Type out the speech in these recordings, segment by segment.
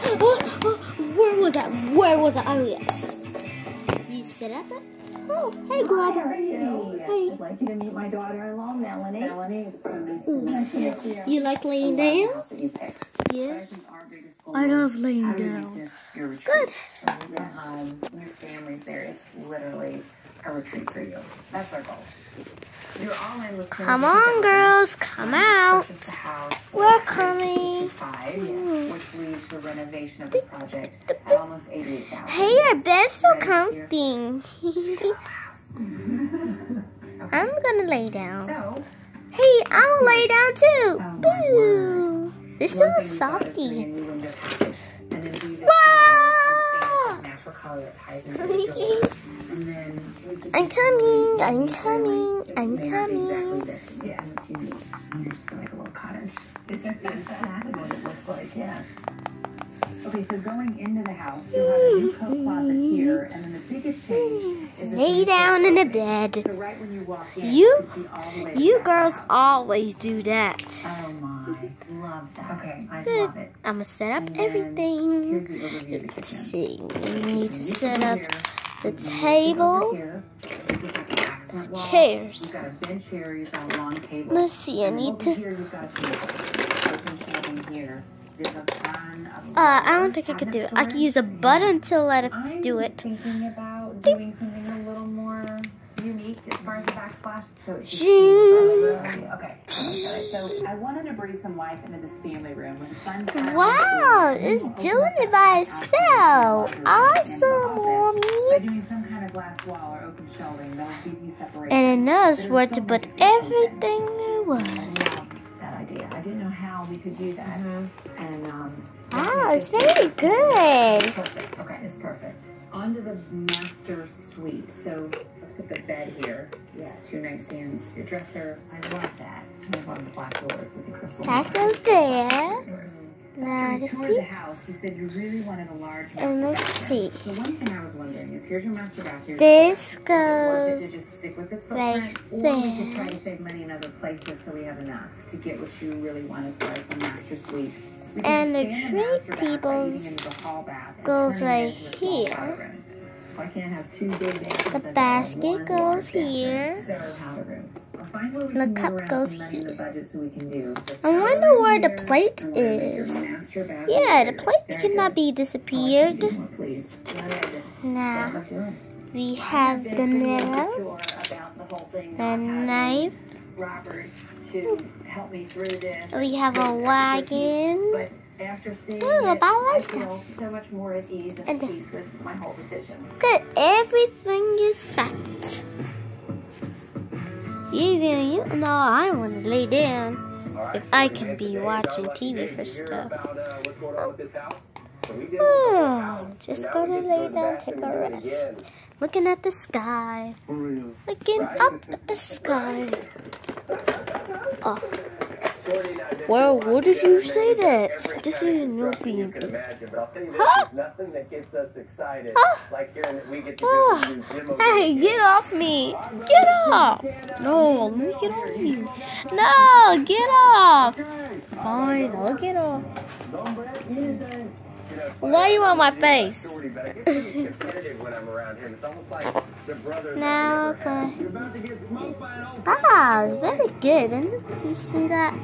Where was that? Where was that? Oh, yes. You sit up? Oh, hey, Glob. How are you? Hey. I'd like you to meet my daughter-in-law, Melanie. Melanie, it's so nice to meet you. You like laying down? Yes. I love laying down. Good. Your family's there. It's literally a retreat for you. That's our goal. You're all in with Come on, girls. Come out. The house. We're coming. Which leaves the renovation of this project at almost $88,000. Hey, our bed's so comfy. I'm gonna lay down. So, hey, I'll lay down too. Oh, Boo. This is a softie. I'm coming. I'm coming. I'm coming. Yeah, it's unique. You're just like a little cottage. That's exactly what it looks like, yes. Okay, so going into the house, you'll have a new coat closet here, and then the biggest change is lay down in a bed. So right when you walk in, You see all the way girls always do that. Oh my, love that. Okay, I Good. love it. I'm gonna set up And then everything. Here's the overview of the Let's kitchen. see. We need to set up the Over table, here. This is like an accent wall. chairs. You've got a bench here, you've got a long table. Let's see. I And need over to. here, you've got the open shelving here. There's a ton of I don't think I could do it. I could use a button to let it do I'm it. thinking about doing something a little more unique as far as the backsplash. So it's just okay. So I wanted to bring some life into this family room with fun. Wow, it's doing it by itself. Awesome, By Mommy. doing some kind of glass wall or open shelving that will give you separation. And it knows where to put everything there was. I love that idea. I didn't know how we could do that. And Wow, it's very good. perfect. Okay, it's perfect. On to the master suite. So let's put the bed here. Yeah, 2 nightstands, your dresser. I love that. I have one of the black doors with the crystal. That goes there. Now After to you toured see. the house, you said you really wanted a large master And let's bathroom. see. The one thing I was wondering is, here's your master bathroom. This Is it worth it goes to just stick with this right footprint, or we could there. try to save money in other places so we have enough to get what you really want as far as the master suite. We can And the expand master treat bath by tables eating into the hall bath and goes turning it right into a small here. powder room. I can't have 2 big bathrooms. The I'd rather basket one goes large bathroom. here. So powder room. I'll find where we The can cup move around goes some money in the here. budget so we can do the I wonder powder where the here, plate and we're gonna make your is. master bathroom Yeah, the here. plate Very cannot good. be disappeared. More, please. Good. Now What am I doing? we have I've the been pretty mirror, insecure about the whole thing, the not having knife. Robert to help me through this. We have a His expertise. wagon. But after seeing Ooh, it, I I like feel so much more at ease and And- at peace with my whole decision. Good, everything is set. You know I want to lay down if I can be watching TV for stuff. Oh, just gonna lay down, take a rest. Looking at the sky. Looking up at the sky. Oh. Well, what did you say that? This is no being. Huh? Hey, get off me! Get off! No, let me get off you. No, get off! Fine, I'll get off. Why are you on my face? Now, ah, it's very good. Did you see that?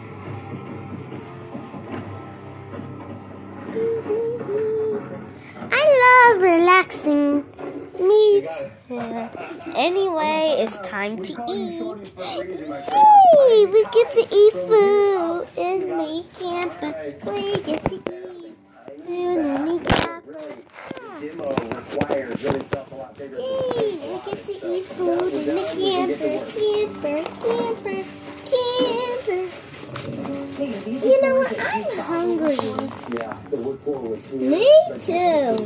I love relaxing. Me too. Anyway, it's time to eat. Yay! We get to eat food in the camper. We get to eat food in the camper. Yay! We get to eat food in the camper. You know what? I'm hungry. Me too.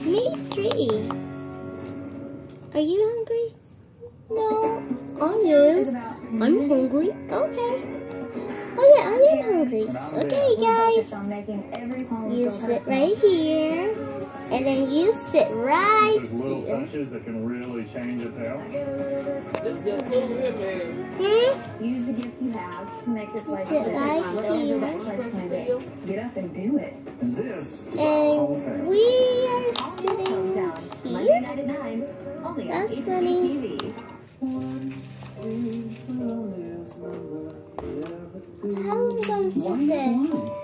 Me too. Are you hungry? No. I am. I'm hungry. Okay. Oh yeah, I am hungry. Okay, guys. You sit right here, and then you sit right There's little here. touches that can really change a tale. Use the gift you have to make your place Sit better. right here. Get up and do it. And this is And hometown. we are sitting Monday here. night at 9. Only on That's HGTV. funny. How am I gonna sit there?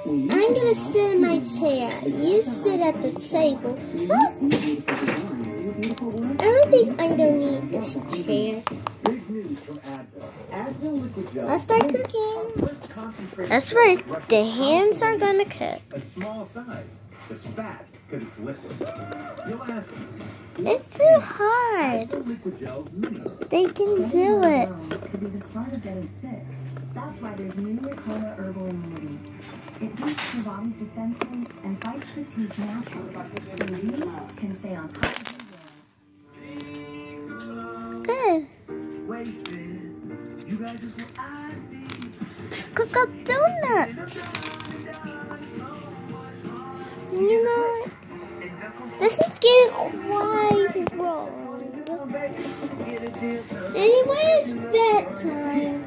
I'm gonna sit in my chair. You sit at the table. Huh? I don't think I'm gonna need this chair. Big news from Advil. Advil liquid gel. Let's start cooking. First concentrated That's right. The hands are gonna cook. a small size. It's fast because it's liquid. You'll ask, It's too hard. Advil liquid gel's minis. They can do it. Could be the start of getting sick. That's why there's new Ricola Herbal Immunity. It boosts your body's defenses and fights fatigue naturally, so you can stay on top of your game. Good. Wait, man. You guys just what I need. Cook up donuts. You know what? This is getting quite wrong. Anyway, it's bedtime.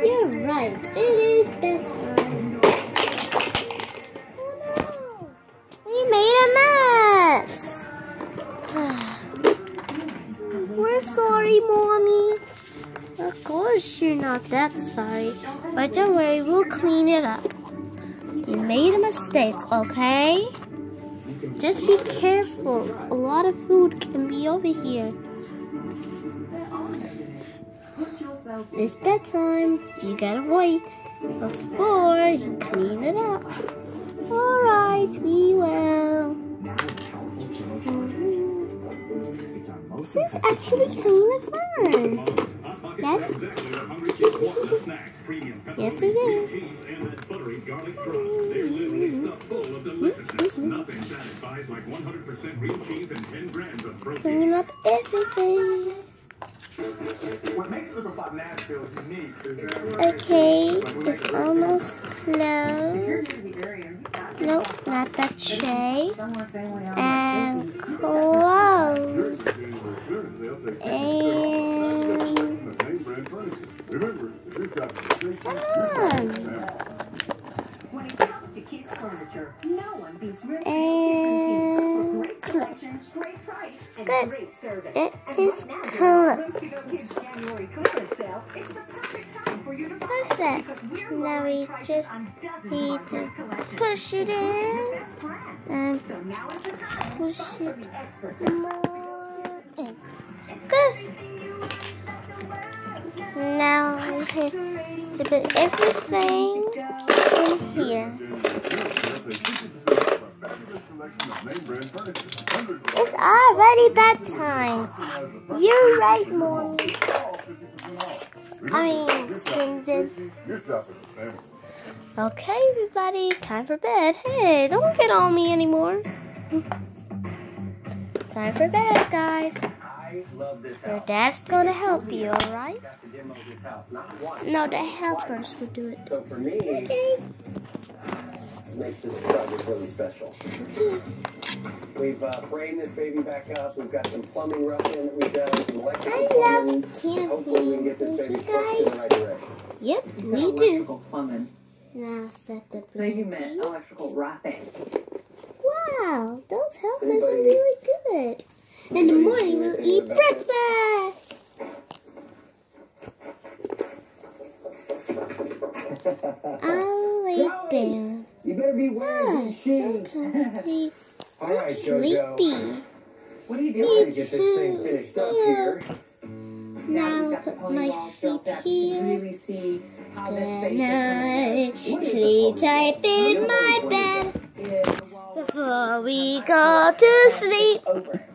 You're right. It is bedtime. Oh no. We made a mess. We're sorry, Mommy. Of course you're not that sorry. But don't worry, we'll clean it up. You made a mistake, okay? Just be careful. A lot of food can be over here. It's bedtime. You gotta wait before you clean it up. Alright, we will. This is actually kind of fun. Yes? Yes, it is. Cleaning up everything. What makes Liquefied Nashville unique is Okay, it's almost closed. Nope, not that tray. And close. And When it comes to kids' furniture, no one beats Real And Great selection, great price, and good. great service. It And is right now, during color. the Rooms to Go Kids January clearance sale, it's the perfect time for you to buy. Perfect. Because we're Now lowering we prices just on dozens of need our to great collections, push it including in the best brands. and So now is the time. push Buy it from the experts. more in. Good. Now we have to put everything in here. It's already bedtime. You're right, Mommy. I mean, Susan. Okay, everybody, time for bed. Hey, don't get on me anymore. Time for bed, guys. I love this Your house. dad's gonna help you, alright? Got to demo this house, not once. No, the helpers will do it. So for me, Okay. it makes this project really special. We've framed this baby back up. We've got some plumbing rough in that we've done, some electrical I plumbing. love Hopefully we can get camping. this baby You pushed in the guys? right direction. Yep, You said we do. electrical plumbing. Now set the Maybe you meant blanket. electrical roughing. Wow, those helpers are really good. In the morning, we'll eat breakfast. I'll lay down. You better be wearing good shoes. Comfy. All I'm right, JoJo. sleepy. What are you Trying doing? to get this thing finished up here. Now you've got the put pony my walls built feet up. You can here. really see how this Good space night. is coming Sleep tight in my bed together. Is the wall before we go to sleep. over.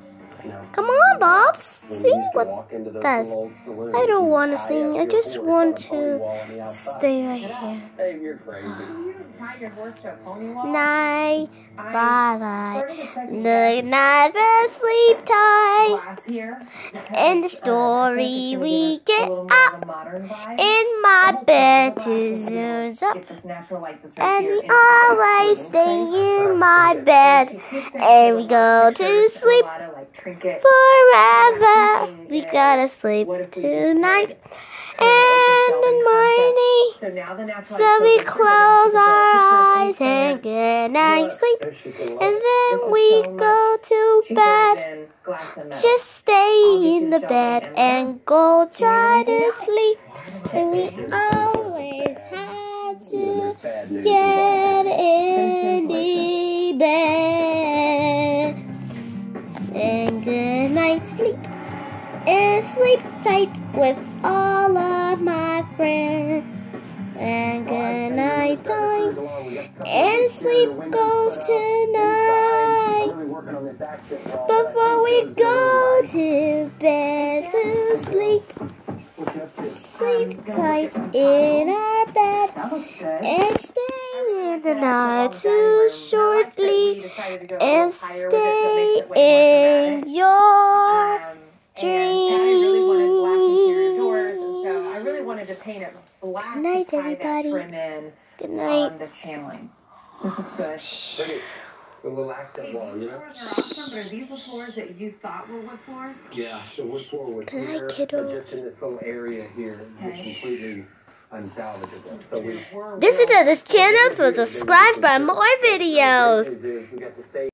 Come on, Bob. When we Sing used to what walk into those does. little old saloons, I don't you'd want to tie sing. up I your just horse want on the pony to wall on the outside. stay right here. Hey, you're crazy. You tie your horse to a pony wall? Night, I bye-bye. started to second Night, guess night, and sleep tight. glass here because, In the I feel like story, it's gonna we give us get a little more up of a modern vibe. in my The whole bed point of to the glass is to zoom up. get this natural light that's right And here we into the always living stay space. in my And bed. she keeps saying And she we has a lot go of to pictures and a sleep lot of, like, trinkets. forever. We Thinking gotta is, sleep what if we just tonight. did kind of And open the shelving morning, concept? So now the natural so light we filters through, close but then our she eyes can draw and pictures good night Look. sleep. And she can love And it. then This is we so go much to cheaper bed. than glass and metal. Just stay I'll get in you the the bed shelving and and go try anything to else? sleep. And we always had to There's bad news get involved. in the bed. And good night sleep. And sleep tight with all of my friends. And good night time. And sleep goes tonight. Before we go to bed to sleep. Sleep tight in our bed. That looks good. And stay in the night too shortly. And stay in your I really wanted to paint it black Good night, to tie everybody. that trim in Good night. on this paneling. This looks good. It's a little accent wall, you These know? floors are awesome, but are these the floors that you thought were wood floors? Yeah, so wood floor was Good night, here, but kiddos. just in this little area here, just Okay. completely unsalvageable. So we Visit this channel to subscribe for more videos. we got to say